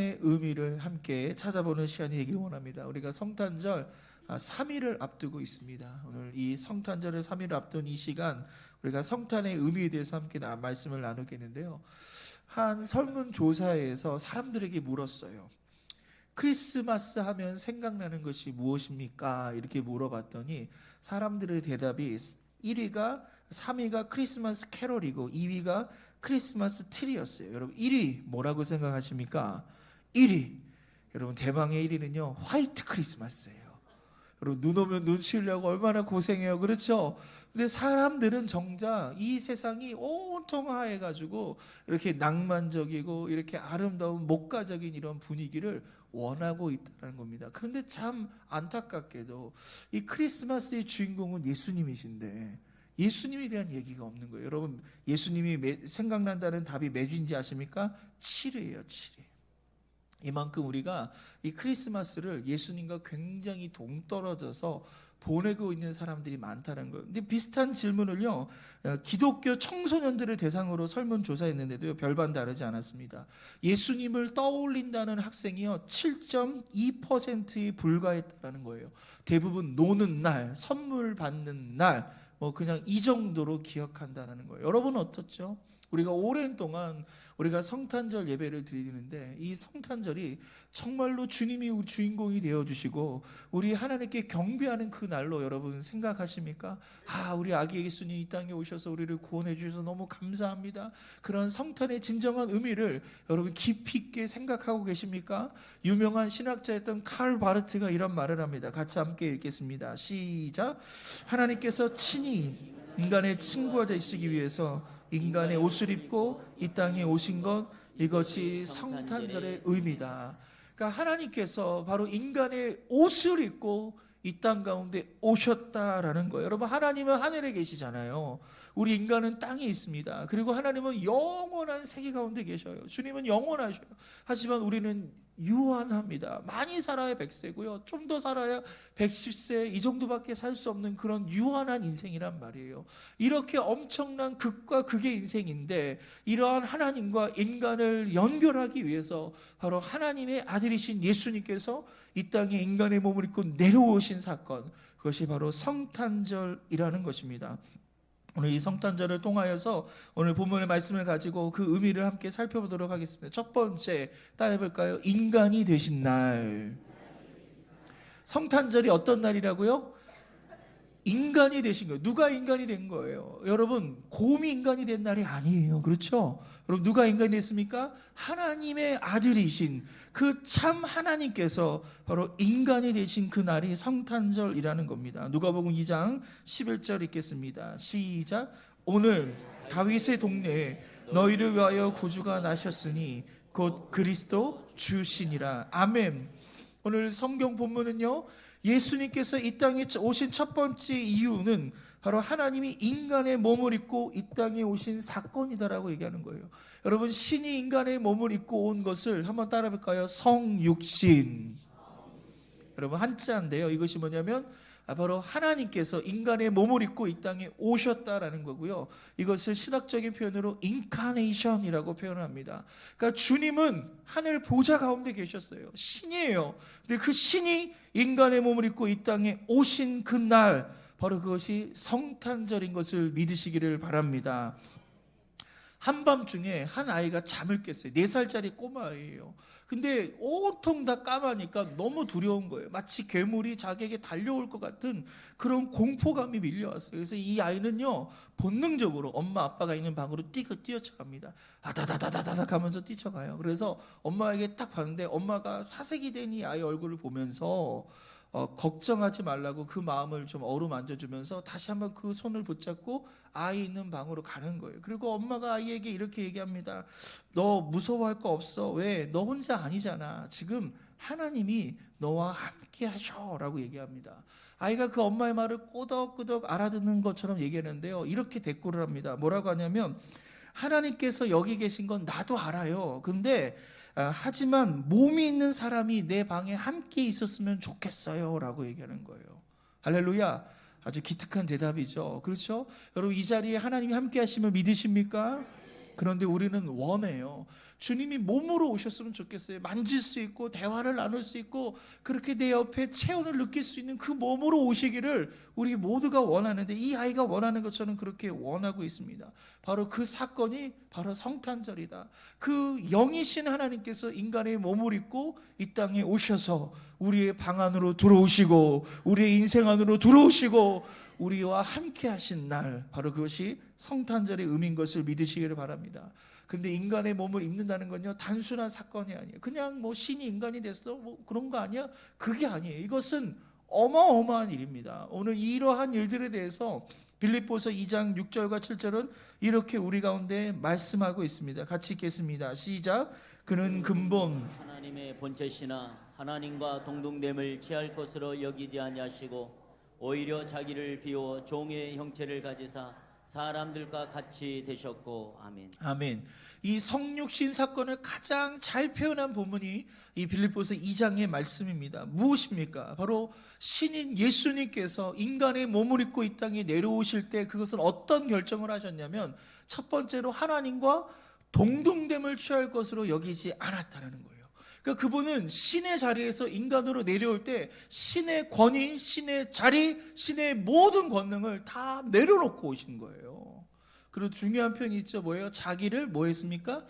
성탄의 의미를 함께 찾아보는 시간이 되길 원합니다. 우리가 성탄절 3일을 앞두고 있습니다. 오늘 이 성탄절을 3일을 앞둔 이 시간 우리가 성탄의 의미에 대해서 함께 말씀을 나누겠는데요. 한 설문조사에서 사람들에게 물었어요. 크리스마스 하면 생각나는 것이 무엇입니까? 이렇게 물어봤더니 사람들의 대답이 3위가 크리스마스 캐롤이고 2위가 크리스마스 트리였어요. 여러분 1위 뭐라고 생각하십니까? 1위. 여러분 대망의 1위는요. 화이트 크리스마스예요. 여러분 눈 오면 눈 치우려고 얼마나 고생해요. 그렇죠? 근데 사람들은 정작 이 세상이 온통 하해가지고 이렇게 낭만적이고 이렇게 아름다운 목가적인 이런 분위기를 원하고 있다는 겁니다. 그런데 참 안타깝게도 이 크리스마스의 주인공은 예수님이신데 예수님에 대한 얘기가 없는 거예요. 여러분 예수님이 생각난다는 답이 몇 위인지 아십니까? 7위예요. 7위. 이만큼 우리가 이 크리스마스를 예수님과 굉장히 동떨어져서 보내고 있는 사람들이 많다는 거예요. 근데 비슷한 질문을요, 기독교 청소년들을 대상으로 설문조사했는데도 별반 다르지 않았습니다. 예수님을 떠올린다는 학생이요 7.2%에 불과했다는 거예요. 대부분 노는 날, 선물 받는 날, 그냥 이 정도로 기억한다는 거예요. 여러분 어떻죠? 우리가 오랜 동안 우리가 성탄절 예배를 드리는데 이 성탄절이 정말로 주님이 주인공이 되어주시고 우리 하나님께 경배하는 그 날로 여러분 생각하십니까? 우리 아기 예수님 이 땅에 오셔서 우리를 구원해 주셔서 너무 감사합니다. 그런 성탄의 진정한 의미를 여러분 깊이 있게 생각하고 계십니까? 유명한 신학자였던 칼 바르트가 이런 말을 합니다. 같이 함께 읽겠습니다. 시작. 하나님께서 친히 인간의 친구가 되시기 위해서 인간의 옷을 입고 이 땅에 오신 것, 이것이 성탄절의 의미다. 그러니까 하나님께서 바로 인간의 옷을 입고 이 땅 가운데 오셨다라는 거예요. 여러분 하나님은 하늘에 계시잖아요. 우리 인간은 땅에 있습니다. 그리고 하나님은 영원한 세계 가운데 계셔요. 주님은 영원하셔요. 하지만 우리는 유한합니다. 많이 살아야 100세고요. 좀 더 살아야 110세 이 정도밖에 살 수 없는 그런 유한한 인생이란 말이에요. 이렇게 엄청난 극과 극의 인생인데 이러한 하나님과 인간을 연결하기 위해서 바로 하나님의 아들이신 예수님께서 이 땅에 인간의 몸을 입고 내려오신 사건, 그것이 바로 성탄절이라는 것입니다. 오늘 이 성탄절을 통하여서 오늘 본문의 말씀을 가지고 그 의미를 함께 살펴보도록 하겠습니다. 첫 번째 따라해볼까요? 인간이 되신 날. 성탄절이 어떤 날이라고요? 인간이 되신 거예요. 누가 인간이 된 거예요? 여러분 곰이 인간이 된 날이 아니에요. 그렇죠? 여러분 누가 인간이 됐습니까? 하나님의 아들이신 그 참 하나님께서 바로 인간이 되신 그 날이 성탄절이라는 겁니다. 누가복음 2장 11절 읽겠습니다. 시작. 오늘 다윗의 동네에 너희를 위하여 구주가 나셨으니 곧 그리스도 주시니라. 아멘. 오늘 성경 본문은요, 예수님께서 이 땅에 오신 첫 번째 이유는 바로 하나님이 인간의 몸을 입고 이 땅에 오신 사건이다라고 얘기하는 거예요. 여러분 신이 인간의 몸을 입고 온 것을 한번 따라볼까요? 성육신. 여러분 한자인데요. 이것이 뭐냐면 바로 하나님께서 인간의 몸을 입고 이 땅에 오셨다라는 거고요. 이것을 신학적인 표현으로 인카네이션이라고 표현합니다. 그러니까 주님은 하늘 보좌 가운데 계셨어요. 신이에요. 근데 그 신이 인간의 몸을 입고 이 땅에 오신 그 날, 바로 그것이 성탄절인 것을 믿으시기를 바랍니다. 한밤중에 한 아이가 잠을 깼어요. 4살짜리 꼬마예요. 근데 온통 다 까마니까 너무 두려운 거예요. 마치 괴물이 자기에게 달려올 것 같은 그런 공포감이 밀려왔어요. 그래서 이 아이는요 본능적으로 엄마 아빠가 있는 방으로 뛰어쳐갑니다. 아다다다다닥 하면서 뛰쳐가요. 그래서 엄마에게 딱 봤는데 엄마가 사색이 된 이 아이 얼굴을 보면서 걱정하지 말라고 그 마음을 좀 어루만져주면서 다시 한번 그 손을 붙잡고 아이 있는 방으로 가는 거예요. 그리고 엄마가 아이에게 이렇게 얘기합니다. 너 무서워할 거 없어. 왜? 너 혼자 아니잖아. 지금 하나님이 너와 함께 하셔 라고 얘기합니다. 아이가 그 엄마의 말을 꼬덕꼬덕 알아듣는 것처럼 얘기하는데요, 이렇게 대꾸를 합니다. 뭐라고 하냐면 하나님께서 여기 계신 건 나도 알아요. 근데 하지만 몸이 있는 사람이 내 방에 함께 있었으면 좋겠어요 라고 얘기하는 거예요. 할렐루야. 아주 기특한 대답이죠. 그렇죠? 여러분 이 자리에 하나님이 함께 하심을 믿으십니까? 그런데 우리는 원해요. 주님이 몸으로 오셨으면 좋겠어요. 만질 수 있고 대화를 나눌 수 있고 그렇게 내 옆에 체온을 느낄 수 있는 그 몸으로 오시기를 우리 모두가 원하는데, 이 아이가 원하는 것처럼 그렇게 원하고 있습니다. 바로 그 사건이 바로 성탄절이다. 그 영이신 하나님께서 인간의 몸을 입고 이 땅에 오셔서 우리의 방 안으로 들어오시고 우리의 인생 안으로 들어오시고 우리와 함께 하신 날, 바로 그것이 성탄절의 의미인 것을 믿으시기를 바랍니다. 근데 인간의 몸을 입는다는 건요, 단순한 사건이 아니에요. 그냥 뭐 신이 인간이 됐어 뭐 그런 거 아니야? 그게 아니에요. 이것은 어마어마한 일입니다. 오늘 이러한 일들에 대해서 빌립보서 2장 6절과 7절은 이렇게 우리 가운데 말씀하고 있습니다. 같이 읽겠습니다. 시작. 그는 근본 하나님의 본체시나 하나님과 동등됨을 취할 것으로 여기지 아니하시고 오히려 자기를 비워 종의 형체를 가지사 사람들과 같이 되셨고. 아멘. 아멘. 이 성육신 사건을 가장 잘 표현한 부분이 이 빌립보서 2장의 말씀입니다. 무엇입니까? 바로 신인 예수님께서 인간의 몸을 입고 이 땅에 내려오실 때 그것은 어떤 결정을 하셨냐면, 첫 번째로 하나님과 동등됨을 취할 것으로 여기지 않았다는 거예요. 그러니까 그분은 신의 자리에서 인간으로 내려올 때 신의 권위, 신의 자리, 신의 모든 권능을 다 내려놓고 오신 거예요. 그리고 중요한 표현이 있죠. 뭐예요? 자기를 뭐 했습니까?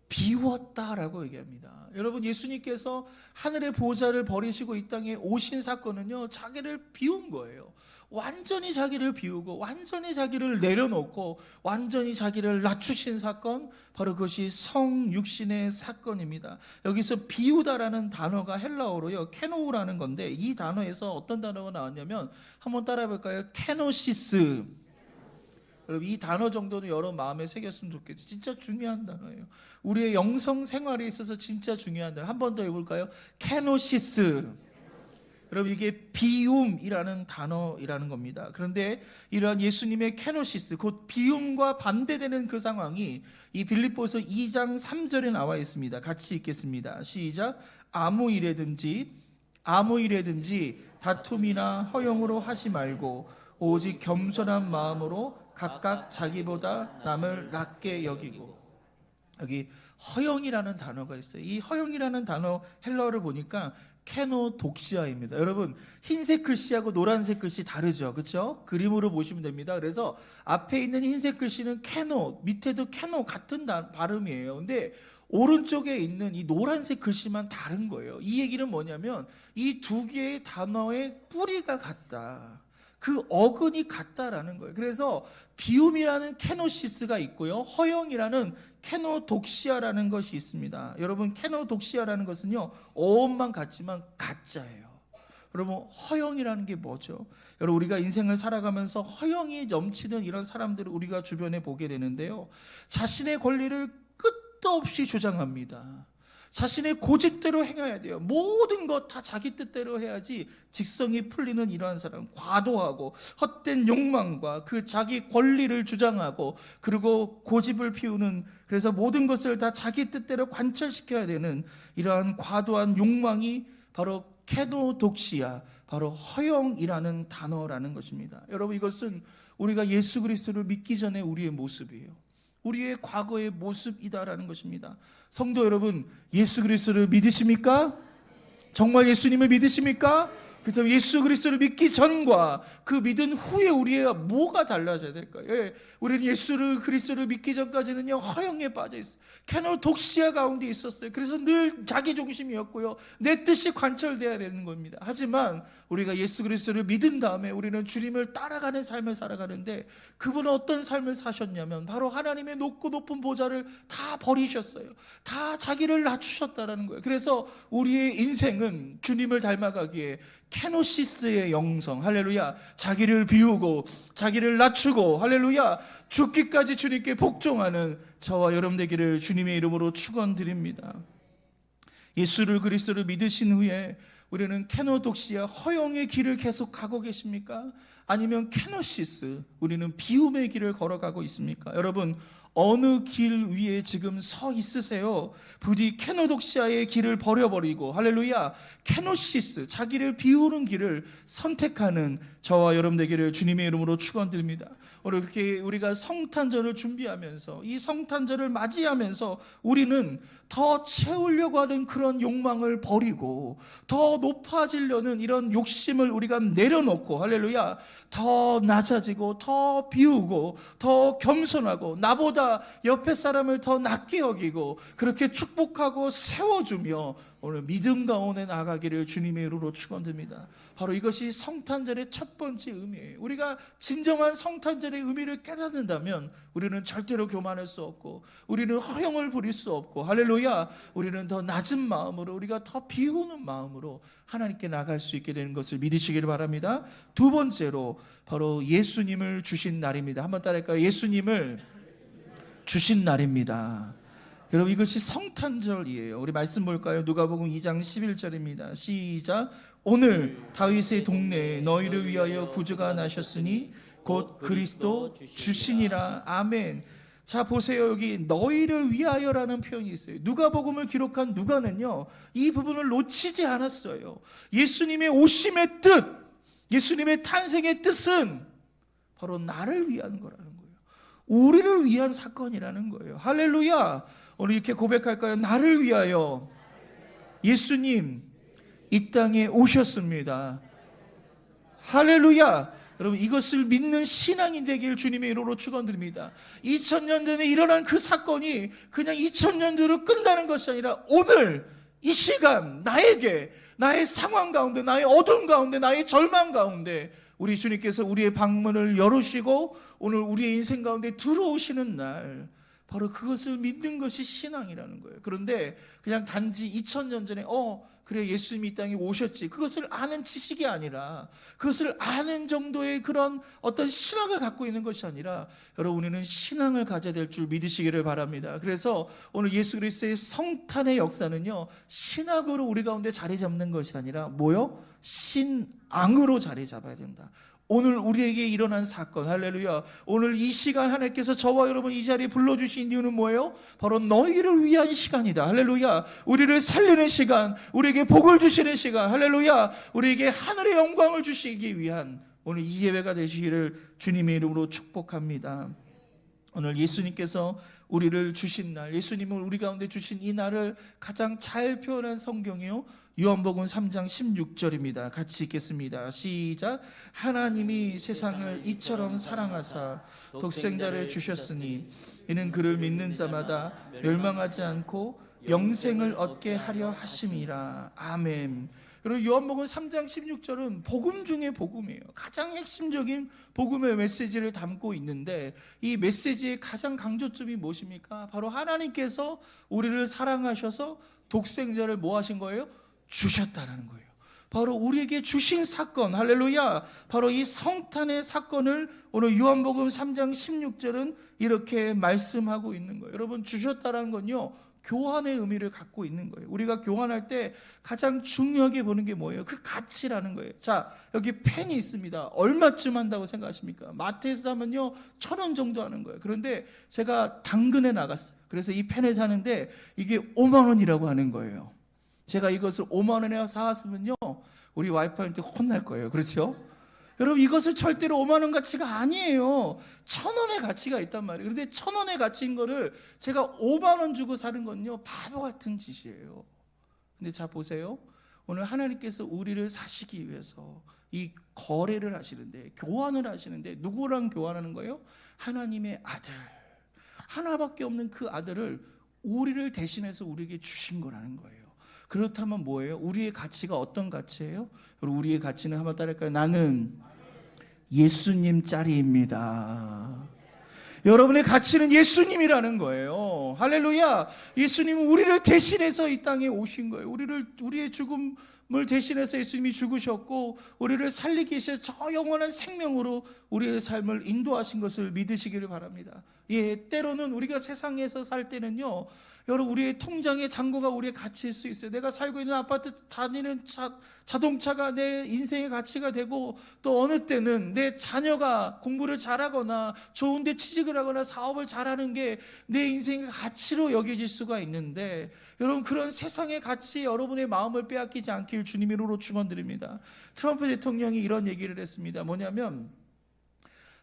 비웠다라고 얘기합니다. 여러분, 예수님께서 하늘의 보좌를 버리시고 이 땅에 오신 사건은요, 자기를 비운 거예요. 완전히 자기를 비우고 완전히 자기를 내려놓고 완전히 자기를 낮추신 사건, 바로 그것이 성육신의 사건입니다. 여기서 비우다라는 단어가 헬라어로요, 케노우라는 건데, 이 단어에서 어떤 단어가 나왔냐면 한번 따라해 볼까요? 케노시스. 여러분, 이 단어 정도는 여러분 마음에 새겼으면 좋겠죠. 진짜 중요한 단어예요. 우리의 영성 생활에 있어서 진짜 중요한 단어. 한 번 더 해볼까요? 케노시스. 여러분, 이게 비움이라는 단어이라는 겁니다. 그런데 이러한 예수님의 케노시스, 곧 비움과 반대되는 그 상황이 이 빌립보서 2장 3절에 나와 있습니다. 같이 읽겠습니다. 시작. 아무 일에든지 다툼이나 허용으로 하지 말고 오직 겸손한 마음으로 각각 자기보다 남을 낮게 여기고. 여기 허영이라는 단어가 있어요. 이 허영이라는 단어 헬라어를 보니까 케노독시아입니다. 여러분, 흰색 글씨하고 노란색 글씨 다르죠, 그렇죠? 그림으로 보시면 됩니다. 그래서 앞에 있는 흰색 글씨는 케노, 밑에도 케노 같은 발음이에요. 근데 오른쪽에 있는 이 노란색 글씨만 다른 거예요. 이 얘기는 뭐냐면 이 두 개의 단어의 뿌리가 같다, 그 어근이 같다라는 거예요. 그래서 비움이라는 케노시스가 있고요, 허영이라는 케노독시아라는 것이 있습니다. 여러분, 케노독시아라는 것은요, 어원만 같지만 가짜예요. 여러분, 허영이라는 게 뭐죠? 여러분, 우리가 인생을 살아가면서 허영이 넘치는 이런 사람들을 우리가 주변에 보게 되는데요, 자신의 권리를 끝도 없이 주장합니다. 자신의 고집대로 행해야 돼요. 모든 것 다 자기 뜻대로 해야지 직성이 풀리는 이러한 사람, 과도하고 헛된 욕망과 그 자기 권리를 주장하고 그리고 고집을 피우는, 그래서 모든 것을 다 자기 뜻대로 관철시켜야 되는 이러한 과도한 욕망이 바로 케노독시아, 바로 허영이라는 단어라는 것입니다. 여러분, 이것은 우리가 예수 그리스도를 믿기 전에 우리의 모습이에요. 우리의 과거의 모습이다라는 것입니다. 성도 여러분, 예수 그리스도를 믿으십니까? 정말 예수님을 믿으십니까? 그렇다면 예수 그리스도를 믿기 전과 그 믿은 후에 우리가 뭐가 달라져야 될까요? 예, 우리는 예수 그리스도를 믿기 전까지는요, 허영에 빠져 있어요. 케노독시아 가운데 있었어요. 그래서 늘 자기 중심이었고요, 내 뜻이 관철돼야 되는 겁니다. 하지만 우리가 예수 그리스도를 믿은 다음에 우리는 주님을 따라가는 삶을 살아가는데, 그분은 어떤 삶을 사셨냐면 바로 하나님의 높고 높은 보좌를 다 버리셨어요. 다 자기를 낮추셨다라는 거예요. 그래서 우리의 인생은 주님을 닮아가기에 케노시스의 영성, 할렐루야, 자기를 비우고 자기를 낮추고, 할렐루야, 죽기까지 주님께 복종하는 저와 여러분 되기를 주님의 이름으로 축원드립니다. 예수를 그리스도를 믿으신 후에 우리는 케노독시아, 허영의 길을 계속 가고 계십니까? 아니면 케노시스, 우리는 비움의 길을 걸어가고 있습니까? 여러분, 어느 길 위에 지금 서 있으세요? 부디 케노독시아의 길을 버려버리고, 할렐루야, 케노시스, 자기를 비우는 길을 선택하는 저와 여러분 되기를 주님의 이름으로 축원드립니다. 오늘 이렇게 우리가 성탄절을 준비하면서, 이 성탄절을 맞이하면서 우리는 더 채우려고 하는 그런 욕망을 버리고, 더 높아지려는 이런 욕심을 우리가 내려놓고, 할렐루야, 더 낮아지고, 더 비우고, 더 겸손하고, 나보다 옆에 사람을 더 낮게 여기고, 그렇게 축복하고 세워주며 오늘 믿음 가운데 나가기를 주님의 이름으로 축원드립니다. 바로 이것이 성탄절의 첫 번째 의미예요. 우리가 진정한 성탄절의 의미를 깨닫는다면 우리는 절대로 교만할 수 없고, 우리는 허영을 부릴 수 없고, 할렐루야, 우리는 더 낮은 마음으로, 우리가 더 비우는 마음으로 하나님께 나갈 수 있게 되는 것을 믿으시기를 바랍니다. 두 번째로 바로 예수님을 주신 날입니다. 한번 따라할까요? 예수님을 주신 날입니다. 여러분, 이것이 성탄절이에요. 우리 말씀 볼까요? 누가복음 2장 11절입니다. 시작. 오늘 다윗의 동네에 너희를 위하여 구주가 나셨으니 곧 그리스도 주시니라. 아멘. 자, 보세요. 여기 너희를 위하여라는 표현이 있어요. 누가복음을 기록한 누가는요, 이 부분을 놓치지 않았어요. 예수님의 오심의 뜻, 예수님의 탄생의 뜻은 바로 나를 위한 거라는 거예요. 우리를 위한 사건이라는 거예요. 할렐루야. 오늘 이렇게 고백할까요? 나를 위하여 예수님 이 땅에 오셨습니다. 할렐루야. 여러분, 이것을 믿는 신앙이 되길 주님의 이름으로 축원드립니다. 2000년 전에 일어난 그 사건이 그냥 2000년 뒤로 끝나는 것이 아니라 오늘 이 시간 나에게, 나의 상황 가운데, 나의 어둠 가운데, 나의 절망 가운데 우리 주님께서 우리의 방문을 열으시고 오늘 우리의 인생 가운데 들어오시는 날, 바로 그것을 믿는 것이 신앙이라는 거예요. 그런데 그냥 단지 2000년 전에 그래, 예수님이 이 땅에 오셨지, 그것을 아는 지식이 아니라, 그것을 아는 정도의 그런 어떤 신앙을 갖고 있는 것이 아니라, 여러분, 우리는 신앙을 가져야 될 줄 믿으시기를 바랍니다. 그래서 오늘 예수 그리스도의 성탄의 역사는요, 신학으로 우리 가운데 자리 잡는 것이 아니라 뭐요? 신앙으로 자리 잡아야 된다. 오늘 우리에게 일어난 사건, 할렐루야, 오늘 이 시간 하나님께서 저와 여러분 이 자리에 불러주신 이유는 뭐예요? 바로 너희를 위한 시간이다. 할렐루야. 우리를 살리는 시간, 우리에게 복을 주시는 시간, 할렐루야, 우리에게 하늘의 영광을 주시기 위한 오늘 이 예배가 되시기를 주님의 이름으로 축복합니다. 오늘 예수님께서 우리를 주신 날, 예수님을 우리 가운데 주신 이 날을 가장 잘 표현한 성경이요, 요한복음 3장 16절입니다. 같이 읽겠습니다. 시작. 하나님이 세상을 이처럼 사랑하사 독생자를 주셨으니 이는 그를 믿는 자마다 멸망하지 않고 영생을 얻게 하려 하심이라. 아멘. 그리고 요한복음 3장 16절은 복음 중에 복음이에요. 가장 핵심적인 복음의 메시지를 담고 있는데, 이 메시지의 가장 강조점이 무엇입니까? 바로 하나님께서 우리를 사랑하셔서 독생자를 뭐 하신 거예요? 주셨다라는 거예요. 바로 우리에게 주신 사건, 할렐루야, 바로 이 성탄의 사건을 오늘 요한복음 3장 16절은 이렇게 말씀하고 있는 거예요. 여러분, 주셨다라는 건요, 교환의 의미를 갖고 있는 거예요. 우리가 교환할 때 가장 중요하게 보는 게 뭐예요? 그 가치라는 거예요. 자, 여기 펜이 있습니다. 얼마쯤 한다고 생각하십니까? 마트에서 사면요 1,000원 정도 하는 거예요. 그런데 제가 당근에 나갔어요. 그래서 이 펜을 사는데 이게 5만 원이라고 하는 거예요. 제가 이것을 5만 원에 사왔으면요, 우리 와이프한테 혼날 거예요. 그렇죠? 여러분, 이것을 절대로 5만 원 가치가 아니에요. 1,000원의 가치가 있단 말이에요. 그런데 1,000원의 가치인 거를 제가 5만 원 주고 사는 건요, 바보 같은 짓이에요. 근데 자, 보세요. 오늘 하나님께서 우리를 사시기 위해서 이 거래를 하시는데, 교환을 하시는데, 누구랑 교환하는 거예요? 하나님의 아들, 하나밖에 없는 그 아들을 우리를 대신해서 우리에게 주신 거라는 거예요. 그렇다면 뭐예요? 우리의 가치가 어떤 가치예요? 우리의 가치는 한번 따라할까요? 나는 예수님 짤입니다. 여러분의 가치는 예수님이라는 거예요. 할렐루야. 예수님은 우리를 대신해서 이 땅에 오신 거예요. 우리의 죽음을 대신해서 예수님이 죽으셨고, 우리를 살리기 위해서 저 영원한 생명으로 우리의 삶을 인도하신 것을 믿으시기를 바랍니다. 예, 때로는 우리가 세상에서 살 때는요, 여러분, 우리의 통장의 잔고가 우리의 가치일 수 있어요. 내가 살고 있는 아파트 다니는 자동차가 내 인생의 가치가 되고, 또 어느 때는 내 자녀가 공부를 잘하거나 좋은 데 취직을 하거나 사업을 잘하는 게 내 인생의 가치로 여겨질 수가 있는데, 여러분, 그런 세상의 가치 여러분의 마음을 빼앗기지 않길 주님의 이름으로 축원드립니다. 트럼프 대통령이 이런 얘기를 했습니다. 뭐냐면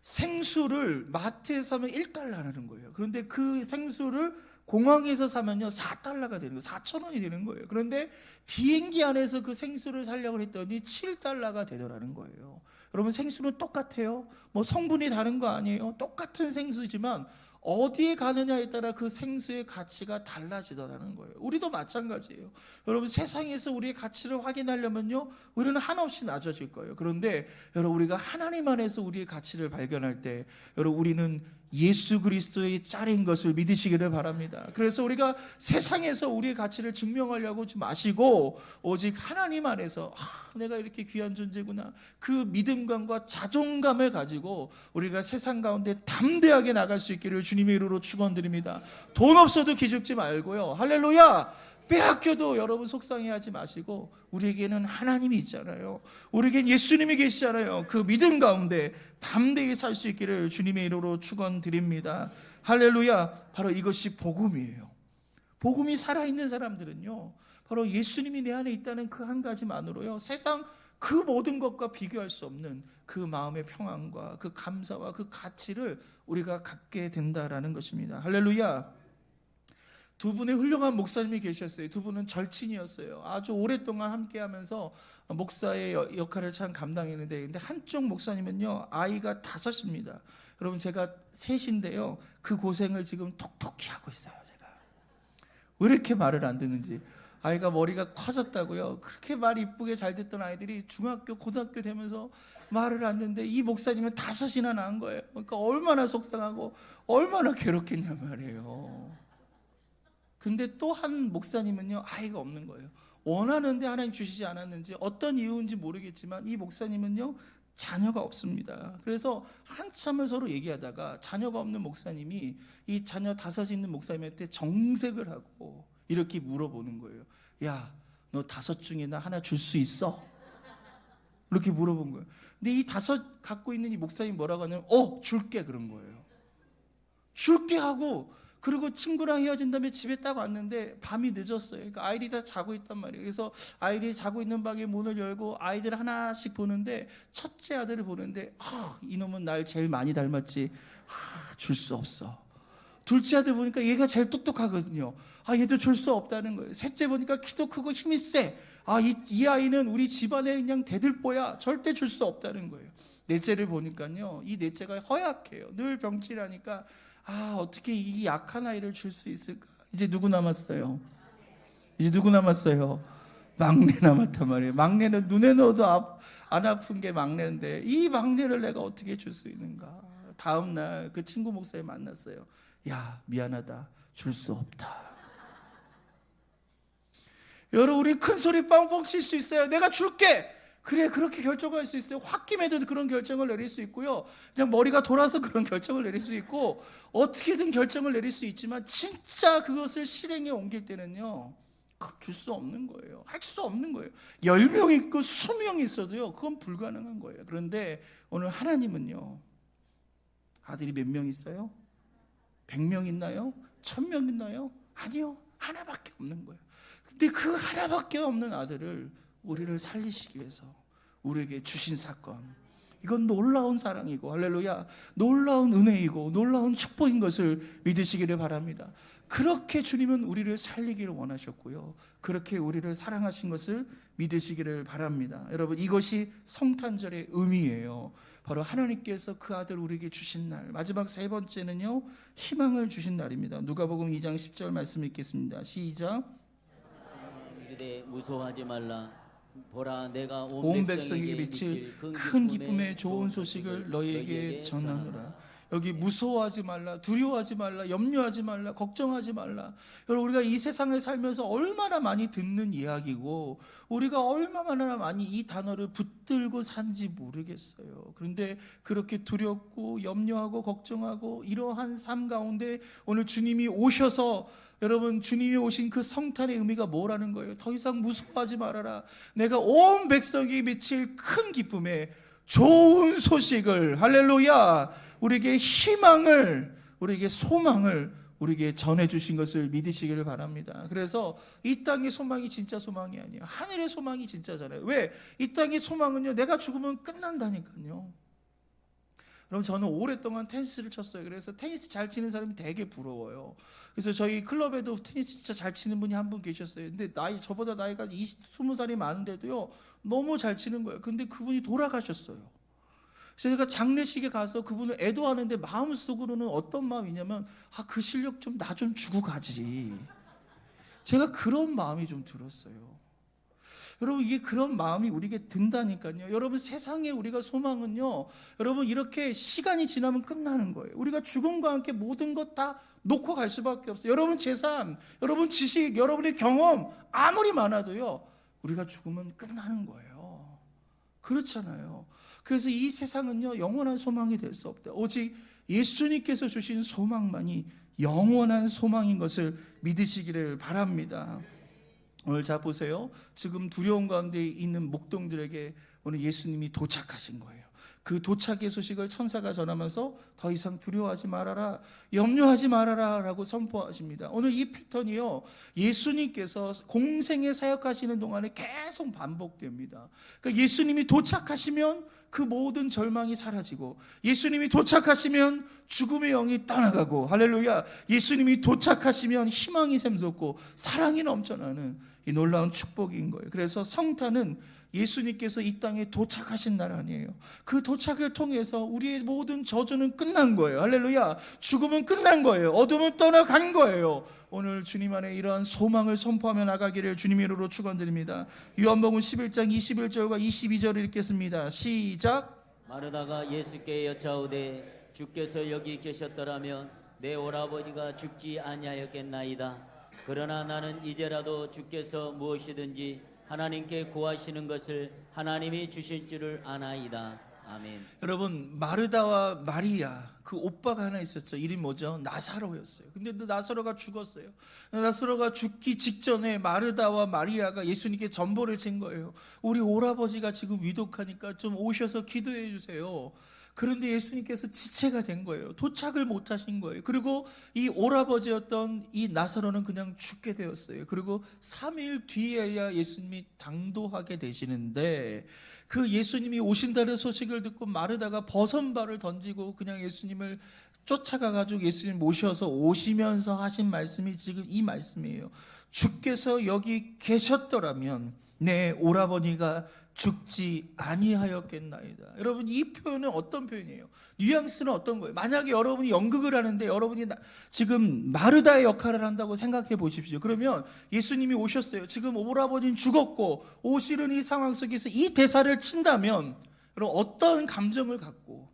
생수를 마트에서 사면 1달러라는 거예요. 그런데 그 생수를 공항에서 사면요 4달러가 되는 거예요. 4,000원이 되는 거예요. 그런데 비행기 안에서 그 생수를 사려고 했더니 7달러가 되더라는 거예요. 여러분, 생수는 똑같아요. 뭐 성분이 다른 거 아니에요. 똑같은 생수지만 어디에 가느냐에 따라 그 생수의 가치가 달라지더라는 거예요. 우리도 마찬가지예요. 여러분, 세상에서 우리의 가치를 확인하려면요 우리는 한없이 낮아질 거예요. 그런데 여러분, 우리가 하나님 안에서 우리의 가치를 발견할 때 여러분, 우리는 예수 그리스도의 짤인 것을 믿으시기를 바랍니다. 그래서 우리가 세상에서 우리의 가치를 증명하려고 하지 마시고 오직 하나님 안에서 내가 이렇게 귀한 존재구나, 그 믿음감과 자존감을 가지고 우리가 세상 가운데 담대하게 나갈 수 있기를 주님의 이름으로 축원드립니다. 돈 없어도 기죽지 말고요, 할렐루야, 빼앗겨도 여러분 속상해하지 마시고, 우리에게는 하나님이 있잖아요. 우리에겐 예수님이 계시잖아요. 그 믿음 가운데 담대히 살 수 있기를 주님의 이름으로 축원드립니다. 할렐루야. 바로 이것이 복음이에요. 복음이 살아있는 사람들은요 바로 예수님이 내 안에 있다는 그 한 가지만으로요 세상 그 모든 것과 비교할 수 없는 그 마음의 평안과 그 감사와 그 가치를 우리가 갖게 된다라는 것입니다. 할렐루야. 두 분의 훌륭한 목사님이 계셨어요. 두 분은 절친이었어요. 아주 오랫동안 함께하면서 목사의 역할을 참 감당했는데, 근데 한쪽 목사님은요 아이가 5입니다. 여러분, 제가 셋인데요 그 고생을 지금 톡톡히 하고 있어요. 제가 왜 이렇게 말을 안 듣는지. 아이가 머리가 커졌다고요. 그렇게 말 이쁘게 잘 듣던 아이들이 중학교 고등학교 되면서 말을 안 듣는데, 이 목사님은 5이나 낳은 거예요. 그러니까 얼마나 속상하고 얼마나 괴롭겠냐 말이에요. 근데 또 한 목사님은요 아이가 없는 거예요. 원하는데 하나님 주시지 않았는지, 어떤 이유인지 모르겠지만 이 목사님은요 자녀가 없습니다. 그래서 한참을 서로 얘기하다가 자녀가 없는 목사님이 이 자녀 5 있는 목사님한테 정색을 하고 이렇게 물어보는 거예요. 야, 너 5 중에 나 하나 줄 수 있어? 이렇게 물어본 거예요. 근데 이 5 갖고 있는 이 목사님이 뭐라고 하냐면 줄게, 그런 거예요. 줄게 하고, 그리고 친구랑 헤어진 다음에 집에 딱 왔는데 밤이 늦었어요. 그러니까 아이들이 다 자고 있단 말이에요. 그래서 아이들이 자고 있는 방에 문을 열고 아이들 하나씩 보는데, 첫째 아들을 보는데 이놈은 날 제일 많이 닮았지, 줄 수 없어. 둘째 아들 보니까 얘가 제일 똑똑하거든요. 얘도 줄 수 없다는 거예요. 셋째 보니까 키도 크고 힘이 세. 이 아이는 우리 집안에 그냥 대들보야. 절대 줄 수 없다는 거예요. 넷째를 보니까요 이 넷째가 허약해요. 늘 병치라니까 어떻게 이 약한 아이를 줄 수 있을까? 이제 누구 남았어요? 막내 남았단 말이에요. 막내는 눈에 넣어도 안 아픈 게 막내인데, 이 막내를 내가 어떻게 줄 수 있는가? 다음 날 그 친구 목사님 만났어요. 야, 미안하다, 줄 수 없다. 여러분, 우리 큰 소리 빵빵 칠 수 있어요. 내가 줄게. 그래, 그렇게 결정할 수 있어요. 홧김에도 그런 결정을 내릴 수 있고요, 그냥 머리가 돌아서 그런 결정을 내릴 수 있고, 어떻게든 결정을 내릴 수 있지만 진짜 그것을 실행에 옮길 때는요 줄 수 없는 거예요. 할 수 없는 거예요. 10명 있고 20명 있어도요 그건 불가능한 거예요. 그런데 오늘 하나님은요, 아들이 몇 명 있어요? 100명 있나요? 1000명 있나요? 아니요, 하나밖에 없는 거예요. 근데 그 하나밖에 없는 아들을 우리를 살리시기 위해서 우리에게 주신 사건, 이건 놀라운 사랑이고, 할렐루야, 놀라운 은혜이고 놀라운 축복인 것을 믿으시기를 바랍니다. 그렇게 주님은 우리를 살리기를 원하셨고요, 그렇게 우리를 사랑하신 것을 믿으시기를 바랍니다. 여러분, 이것이 성탄절의 의미예요. 바로 하나님께서 그 아들 우리에게 주신 날, 마지막 3번째는요 희망을 주신 날입니다. 누가복음 2장 10절 말씀 읽겠습니다. 시작. 이르되 무서워하지 말라. 보라, 내가 온 백성에게 비칠 큰 기쁨의 좋은 소식을 너희에게 전하노라. 여기 무서워하지 말라, 두려워하지 말라, 염려하지 말라, 걱정하지 말라. 여러분, 우리가 이 세상에 살면서 얼마나 많이 듣는 이야기고 우리가 얼마나 많이 이 단어를 붙들고 산지 모르겠어요. 그런데 그렇게 두렵고 염려하고 걱정하고 이러한 삶 가운데 오늘 주님이 오셔서, 여러분, 주님이 오신 그 성탄의 의미가 뭐라는 거예요? 더 이상 무서워하지 말아라. 내가 온 백성이 미칠 큰 기쁨에 좋은 소식을, 할렐루야, 우리에게 희망을, 우리에게 소망을 우리에게 전해주신 것을 믿으시기를 바랍니다. 그래서 이 땅의 소망이 진짜 소망이 아니에요. 하늘의 소망이 진짜잖아요. 왜? 이 땅의 소망은요, 내가 죽으면 끝난다니까요. 그럼 저는 오랫동안 테니스를 쳤어요. 그래서 테니스 잘 치는 사람이 되게 부러워요. 그래서 저희 클럽에도 테니스 진짜 잘 치는 분이 한 분 계셨어요. 근데 저보다 나이가 20살이 많은데도요, 너무 잘 치는 거예요. 근데 그분이 돌아가셨어요. 그래서 제가 장례식에 가서 그분을 애도하는데 마음속으로는 어떤 마음이냐면, 그 실력 좀 나 좀 주고 가지. 제가 그런 마음이 좀 들었어요. 여러분, 이게 그런 마음이 우리에게 든다니까요. 여러분, 세상에 우리가 소망은요, 여러분, 이렇게 시간이 지나면 끝나는 거예요. 우리가 죽음과 함께 모든 것 다 놓고 갈 수밖에 없어요. 여러분 재산, 여러분 지식, 여러분의 경험 아무리 많아도요, 우리가 죽으면 끝나는 거예요. 그렇잖아요. 그래서 이 세상은요, 영원한 소망이 될 수 없다. 오직 예수님께서 주신 소망만이 영원한 소망인 것을 믿으시기를 바랍니다. 오늘 자 보세요. 지금 두려움 가운데 있는 목동들에게 오늘 예수님이 도착하신 거예요. 그 도착의 소식을 천사가 전하면서 더 이상 두려워하지 말아라, 염려하지 말아라 라고 선포하십니다. 오늘 이 패턴이요, 예수님께서 공생에 사역하시는 동안에 계속 반복됩니다. 그러니까 예수님이 도착하시면 그 모든 절망이 사라지고, 예수님이 도착하시면 죽음의 영이 떠나가고, 할렐루야, 예수님이 도착하시면 희망이 샘솟고 사랑이 넘쳐나는 이 놀라운 축복인 거예요. 그래서 성탄은 예수님께서 이 땅에 도착하신 날 아니에요. 그 도착을 통해서 우리의 모든 저주는 끝난 거예요. 할렐루야, 죽음은 끝난 거예요. 어둠은 떠나간 거예요. 오늘 주님 안에 이러한 소망을 선포하며 나가기를 주님의 이름으로 축원드립니다. 요한복음 11장 21절과 22절을 읽겠습니다. 시작. 마르다가 예수께 여짜오되 주께서 여기 계셨더라면 내 오라버지가 죽지 아니하였겠나이다. 그러나 나는 이제라도 주께서 무엇이든지 하나님께 구하시는 것을 하나님이 주실 줄을 아나이다. 아멘. 여러분, 마르다와 마리아, 그 오빠가 하나 있었죠. 이름이 뭐죠? 나사로였어요. 근데 나사로가 죽었어요. 나사로가 죽기 직전에 마르다와 마리아가 예수님께 전보를 친 거예요. 우리 오라버지가 지금 위독하니까 좀 오셔서 기도해 주세요. 그런데 예수님께서 지체가 된 거예요. 도착을 못 하신 거예요. 그리고 이 오라버지였던 이 나사로는 그냥 죽게 되었어요. 그리고 3일 뒤에야 예수님이 당도하게 되시는데, 그 예수님이 오신다는 소식을 듣고 마르다가 버선발을 던지고 그냥 예수님을 쫓아가가지고 예수님 모셔서 오시면서 하신 말씀이 지금 이 말씀이에요. 주께서 여기 계셨더라면 내 오라버니가 죽지 아니하였겠나이다. 여러분, 이 표현은 어떤 표현이에요? 뉘앙스는 어떤 거예요? 만약에 여러분이 연극을 하는데 여러분이 지금 마르다의 역할을 한다고 생각해 보십시오. 그러면 예수님이 오셨어요. 지금 오라버니는 죽었고 오시는 이 상황 속에서 이 대사를 친다면 여러분, 어떤 감정을 갖고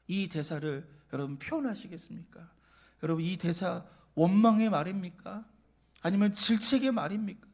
이 대사를 여러분 표현하시겠습니까? 여러분, 이 대사 원망의 말입니까? 아니면 질책의 말입니까?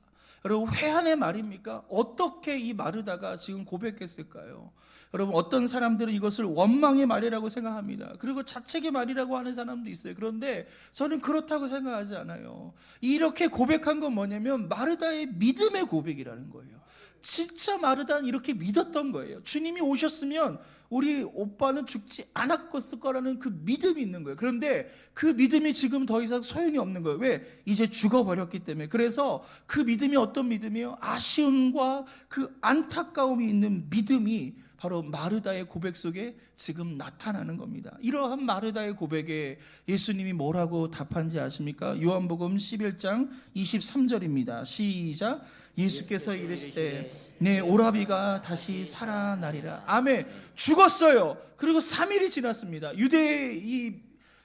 여러분, 회한의 말입니까? 어떻게 이 마르다가 지금 고백했을까요? 여러분, 어떤 사람들은 이것을 원망의 말이라고 생각합니다. 그리고 자책의 말이라고 하는 사람도 있어요. 그런데 저는 그렇다고 생각하지 않아요. 이렇게 고백한 건 뭐냐면 마르다의 믿음의 고백이라는 거예요. 진짜 마르다는 이렇게 믿었던 거예요. 주님이 오셨으면 우리 오빠는 죽지 않았을 거라는 그 믿음이 있는 거예요. 그런데 그 믿음이 지금 더 이상 소용이 없는 거예요. 왜? 이제 죽어버렸기 때문에. 그래서 그 믿음이 어떤 믿음이에요? 아쉬움과 그 안타까움이 있는 믿음이 바로 마르다의 고백 속에 지금 나타나는 겁니다. 이러한 마르다의 고백에 예수님이 뭐라고 답한지 아십니까? 요한복음 11장 23절입니다. 시작. 예수께서 이르시되 내 오라비가 다시 살아나리라. 아멘. 죽었어요. 그리고 3일이 지났습니다. 유대의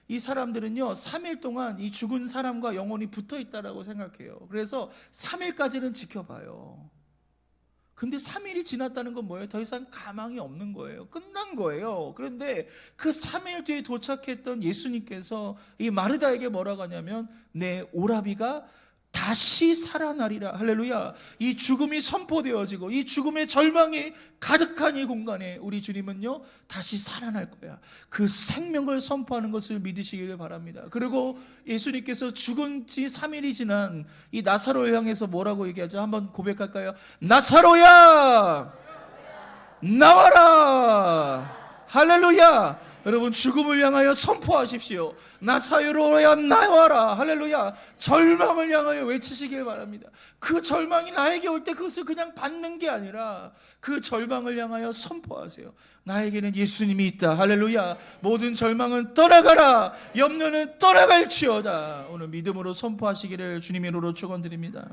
이 사람들은요, 3일 동안 이 죽은 사람과 영혼이 붙어 있다라고 생각해요. 그래서 3일까지는 지켜봐요. 근데 3일이 지났다는 건 뭐예요? 더 이상 가망이 없는 거예요. 끝난 살아난 거예요. 그런데 그 3일 뒤에 도착했던 예수님께서 이 마르다에게 뭐라고 하냐면 내 오라비가 다시 살아나리라. 할렐루야. 이 죽음이 선포되어지고 이 죽음의 절망이 가득한 이 공간에 우리 주님은요 다시 살아날 거야. 그 생명을 선포하는 것을 믿으시기를 바랍니다. 그리고 예수님께서 죽은 지 3일이 지난 이 나사로를 향해서 뭐라고 얘기하죠? 한번 고백할까요? 나사로야 나와라. 할렐루야. 여러분 죽음을 향하여 선포하십시오. 나사로야 나와라. 할렐루야. 절망을 향하여 외치시길 바랍니다. 그 절망이 나에게 올 때 그것을 그냥 받는 게 아니라 그 절망을 향하여 선포하세요. 나에게는 예수님이 있다. 할렐루야. 모든 절망은 떠나가라. 염려는 떠나갈지어다. 오늘 믿음으로 선포하시기를 주님의 이름으로 축원드립니다.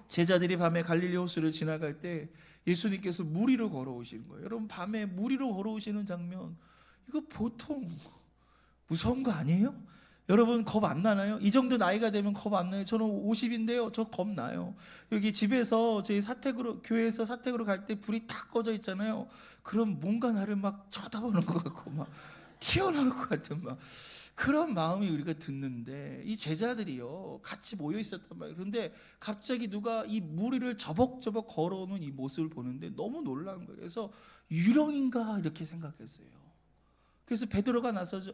제자들이 밤에 갈릴리 호수를 지나갈 때 예수님께서 물 위로 걸어오시는 거예요. 여러분 밤에 물 위로 걸어오시는 장면 이거 보통 무서운 거 아니에요? 여러분 겁 안 나나요? 이 정도 나이가 되면 겁 안 나요? 저는 50인데요 저 겁나요. 여기 집에서 저희 사택으로 교회에서 사택으로 갈 때 불이 딱 꺼져 있잖아요. 그럼 뭔가 나를 막 쳐다보는 것 같고 막 튀어나올 것 같은 막 그런 마음이 우리가 듣는데 이 제자들이요 같이 모여 있었단 말이에요. 그런데 갑자기 누가 이 물 위를 저벅저벅 걸어오는 이 모습을 보는데 너무 놀라운 거예요. 그래서 유령인가 이렇게 생각했어요. 그래서 베드로가 나서서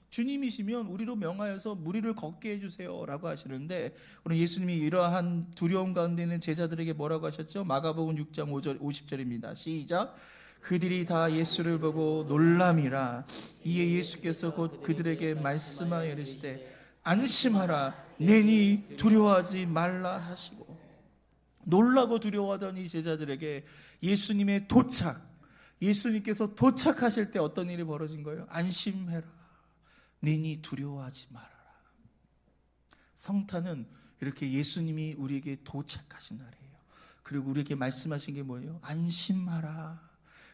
주님이시면 우리로 명하여서 물 위를 걷게 해주세요 라고 하시는데 오늘 예수님이 이러한 두려움 가운데 있는 제자들에게 뭐라고 하셨죠? 마가복음 6장 50절입니다. 시작. 그들이 다 예수를 보고 놀람이라. 이에 예수께서 곧 그들에게 말씀하여 이르시되 안심하라 내니 두려워하지 말라 하시고. 놀라고 두려워하던 이 제자들에게 예수님의 도착, 예수님께서 도착하실 때 어떤 일이 벌어진 거예요? 안심해라 내니 두려워하지 말아라. 성탄은 이렇게 예수님이 우리에게 도착하신 날이에요. 그리고 우리에게 말씀하신 게 뭐예요? 안심하라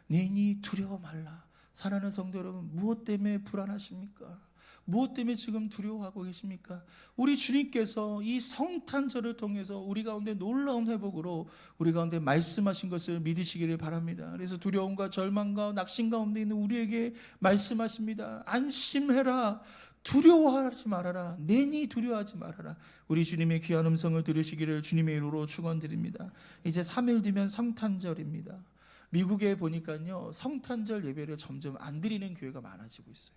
내니 두려워 말라. 사랑하는 성도 여러분, 무엇 때문에 불안하십니까? 무엇 때문에 지금 두려워하고 계십니까? 우리 주님께서 이 성탄절을 통해서 우리 가운데 놀라운 회복으로 우리 가운데 말씀하신 것을 믿으시기를 바랍니다. 그래서 두려움과 절망과 낙심 가운데 있는 우리에게 말씀하십니다. 안심해라 두려워하지 말아라 내니 두려워하지 말아라. 우리 주님의 귀한 음성을 들으시기를 주님의 이름으로 축원드립니다. 이제 3일 뒤면 성탄절입니다. 미국에 보니까요 성탄절 예배를 점점 안 드리는 교회가 많아지고 있어요.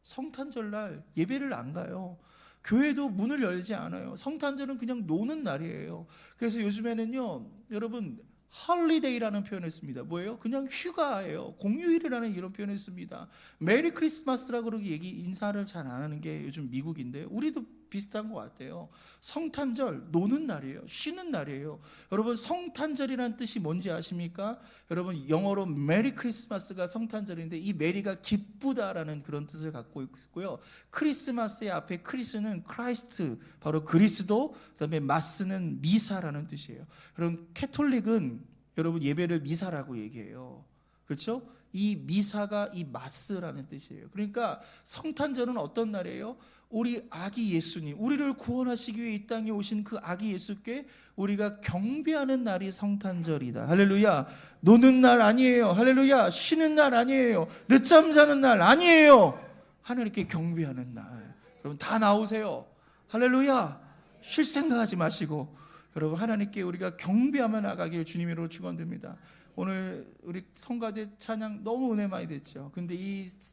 성탄절 날 예배를 안 가요. 교회도 문을 열지 않아요. 성탄절은 그냥 노는 날이에요. 그래서 요즘에는요 여러분 헐리데이라는 표현을 씁니다. 뭐예요? 그냥 휴가예요. 공휴일이라는 이런 표현을 씁니다. 메리 크리스마스라고 그러기 인사를 잘 안 하는 게 요즘 미국인데 우리도 비슷한 것 같아요. 성탄절 노는 날이에요. 쉬는 날이에요. 여러분 성탄절이라는 뜻이 뭔지 아십니까? 여러분 영어로 메리 크리스마스가 성탄절인데 이 메리가 기쁘다라는 그런 뜻을 갖고 있고요. 크리스마스의 앞에 크리스는 크라이스트 바로 그리스도, 그다음에 마스는 미사라는 뜻이에요. 여러분 캐톨릭은 여러분 예배를 미사라고 얘기해요. 그렇죠? 이 미사가 이 마스라는 뜻이에요. 그러니까 성탄절은 어떤 날이에요? 우리 아기 예수님, 우리를 구원하시기 위해 이 땅에 오신 그 아기 예수께 우리가 경배하는 날이 성탄절이다. 할렐루야. 노는 날 아니에요. 할렐루야. 쉬는 날 아니에요. 늦잠 자는 날 아니에요. 하나님께 경배하는 날. 여러분 다 나오세요. 할렐루야. 쉴 생각하지 마시고 여러분 하나님께 우리가 경배하며 나가길 주님으로 축원드립니다. 오늘 우리 성가대 찬양 너무 은혜 많이 됐죠. 근데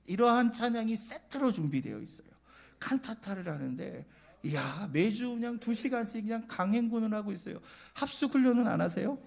이러한 찬양이 세트로 준비되어 있어요. 칸타타를 하는데 이야 매주 그냥 2시간씩 그냥 강행군을 하고 있어요. 합숙 훈련은 안 하세요?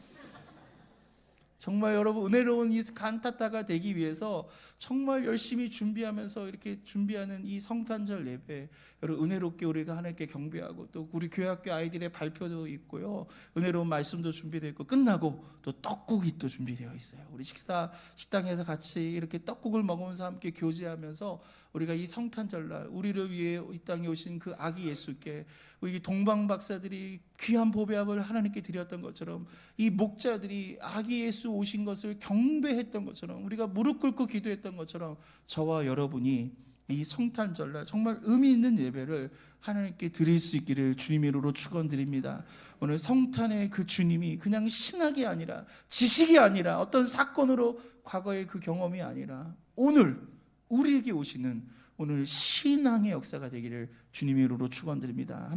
정말 여러분 은혜로운 이 칸타타가 되기 위해서 정말 열심히 준비하면서 이렇게 준비하는 이 성탄절 예배, 여러분 은혜롭게 우리가 하나님께 경배하고 또 우리 교회학교 아이들의 발표도 있고요, 은혜로운 말씀도 준비되어 있고 끝나고 또 떡국이 또 준비되어 있어요. 우리 식당에서 같이 이렇게 떡국을 먹으면서 함께 교제하면서 우리가 이 성탄절날 우리를 위해 이 땅에 오신 그 아기 예수께 우리 동방 박사들이 귀한 보배합을 하나님께 드렸던 것처럼 이 목자들이 아기 예수 오신 것을 경배했던 것처럼 우리가 무릎 꿇고 기도했던 것처럼 저와 여러분이 이 성탄절날 정말 의미 있는 예배를 하나님께 드릴 수 있기를 주님의 이름으로 축원드립니다. 오늘 성탄의 그 주님이 그냥 신학이 아니라 지식이 아니라 어떤 사건으로 과거의 그 경험이 아니라 오늘 우리에게 오시는 오늘 신앙의 역사가 되기를 주님의 이름으로 축원드립니다.